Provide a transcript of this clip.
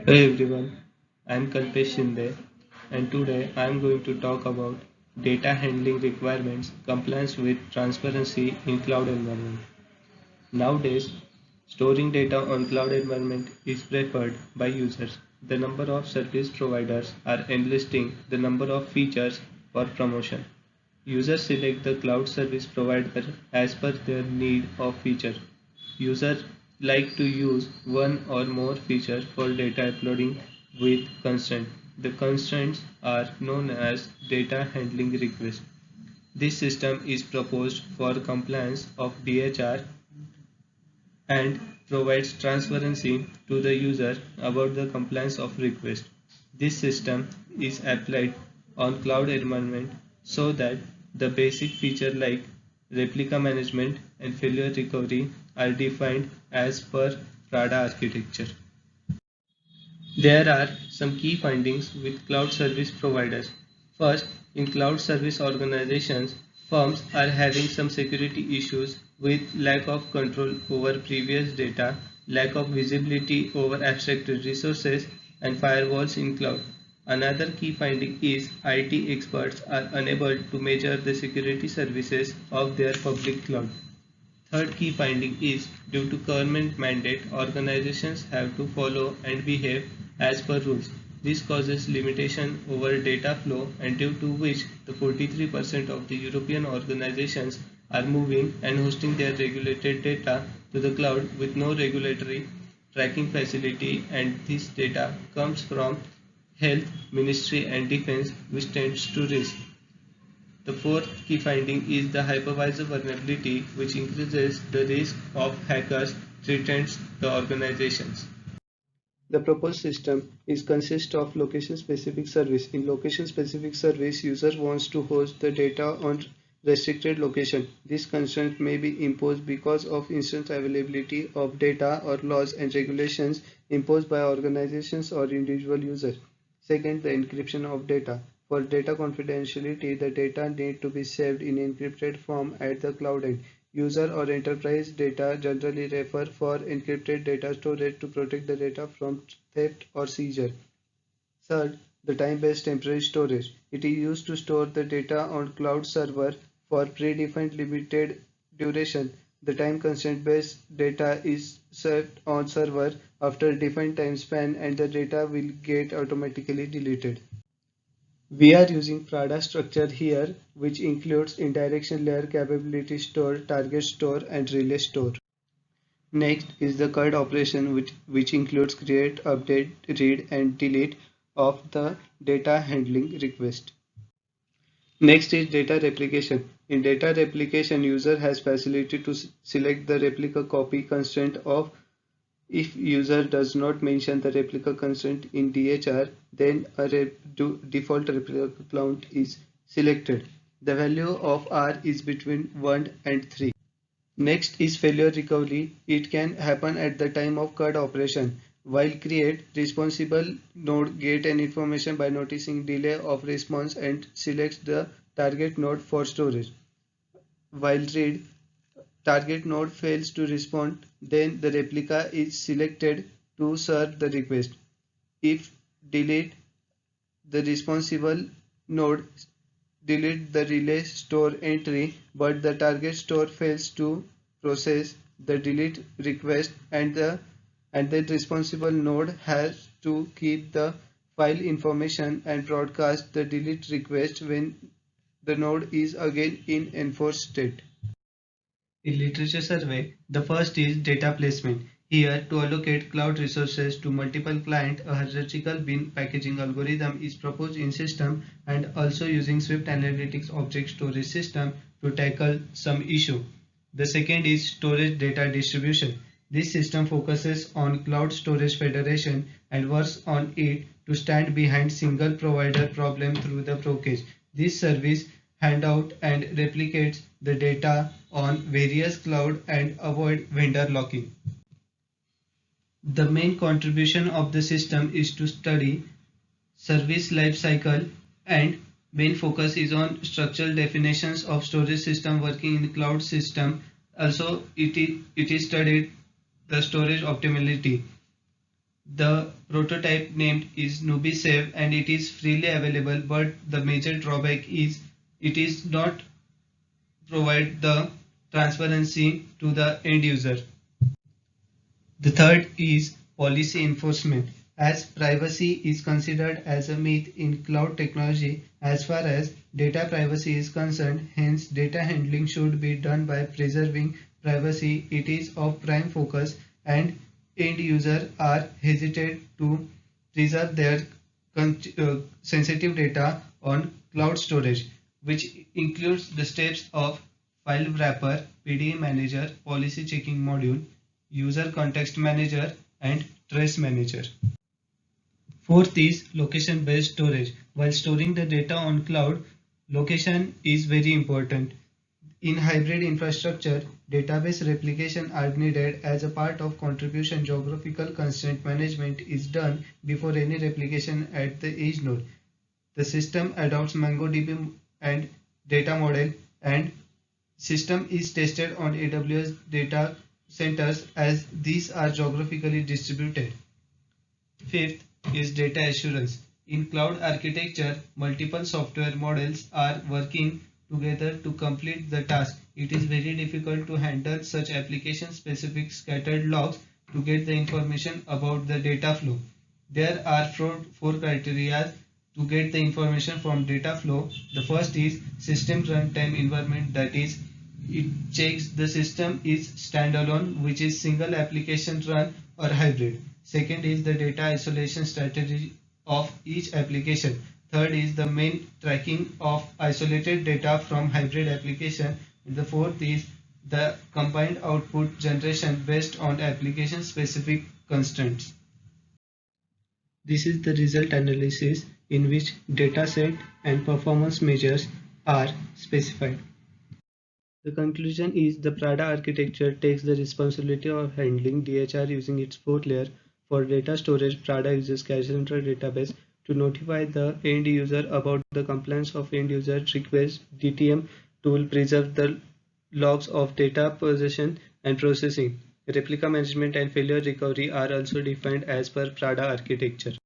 Hey everyone, I am Kalpesh Shinde and today I am going to talk about data handling requirements, compliance with transparency in cloud environment. Nowadays, storing data on cloud environment is preferred by users. The number of service providers are enlisting the number of features for promotion. Users select the cloud service provider as per their need of feature. Users like to use one or more features for data uploading with constraint. The constraints are known as data handling requests. This system is proposed for compliance of DHR and provides transparency to the user about the compliance of request. This system is applied on cloud environment so that the basic feature like replica management and failure recovery are defined as per PRADA architecture. There are some key findings with cloud service providers. First, in cloud service organizations, firms are having some security issues with lack of control over previous data, lack of visibility over abstracted resources, and firewalls in cloud. Another key finding is IT experts are unable to measure the security services of their public cloud. Third key finding is due to government mandate, organizations have to follow and behave as per rules. This causes limitation over data flow and due to which the 43% of the European organizations are moving and hosting their regulated data to the cloud with no regulatory tracking facility, and this data comes from health, ministry and defense, which tends to risk. The fourth key finding is the hypervisor vulnerability, which increases the risk of hackers threatens the organizations. The proposed system is consists of location-specific service. In location-specific service, user wants to host the data on restricted location. This constraint may be imposed because of instant availability of data or laws and regulations imposed by organizations or individual users. Second, the encryption of data. For data confidentiality, the data need to be saved in encrypted form at the cloud end. User or enterprise data generally refer for encrypted data storage to protect the data from theft or seizure. Third, the time-based temporary storage. It is used to store the data on cloud server for predefined limited duration. The time constraint-based data is set on server after a defined time span and the data will get automatically deleted. We are using Prada structure here, which includes indirection layer, capability store, target store, and relay store. Next is the CURD operation, which includes create, update, read, and delete of the data handling request. Next is data replication. In data replication, user has facility to select the replica copy constraint of. If user does not mention the replica constraint in DHR, then a default replica count is selected. The value of R is between 1 and 3. Next is failure recovery. It can happen at the time of CURD operation. While create, responsible node get an information by noticing delay of response and selects the target node for storage. While read, target node fails to respond, then the replica is selected to serve the request. If delete, the responsible node delete the relay store entry, but the target store fails to process the delete request, and the responsible node has to keep the file information and broadcast the delete request when the node is again in enforced state. In literature survey, the first is data placement. Here, to allocate cloud resources to multiple clients, a hierarchical bin packaging algorithm is proposed in system, and also using Swift Analytics object storage system to tackle some issue. The second is storage data distribution. This system focuses on cloud storage federation and works on it to stand behind single provider problem through the Procage. This service handout and replicates the data on various cloud and avoid vendor locking. The main contribution of the system is to study service life cycle, and main focus is on structural definitions of storage system working in cloud system. Also it is studied the storage optimality. The prototype named is NubiSave and it is freely available, but the major drawback is it is not provide the transparency to the end user. The third is policy enforcement. As privacy is considered as a myth in cloud technology, as far as data privacy is concerned, hence data handling should be done by preserving privacy. It is of prime focus and end users are hesitant to preserve their sensitive data on cloud storage, which includes the steps of file wrapper, PDA manager, policy checking module, user context manager, and trace manager. Fourth is location based storage. While storing the data on cloud, location is very important. In hybrid infrastructure, database replication are needed as a part of contribution. Geographical constraint management is done before any replication at the edge node. The system adopts MongoDB and data model, and system is tested on AWS data centers as these are geographically distributed. Fifth is data assurance. In cloud architecture, multiple software models are working together to complete the task. It is very difficult to handle such application-specific scattered logs to get the information about the data flow. There are four criteria to get the information from data flow. The first is system runtime environment, that is, it checks the system is standalone, which is single application run or hybrid. Second is the data isolation strategy of each application. Third is the main tracking of isolated data from hybrid application. And the fourth is the combined output generation based on application specific constraints. This is the result analysis in which dataset and performance measures are specified. The conclusion is the Prada architecture takes the responsibility of handling DHR using its fourth layer. For data storage, Prada uses cache central database to notify the end user about the compliance of end user request. DTM tool preserve the logs of data possession and processing. Replica management and failure recovery are also defined as per Prada architecture.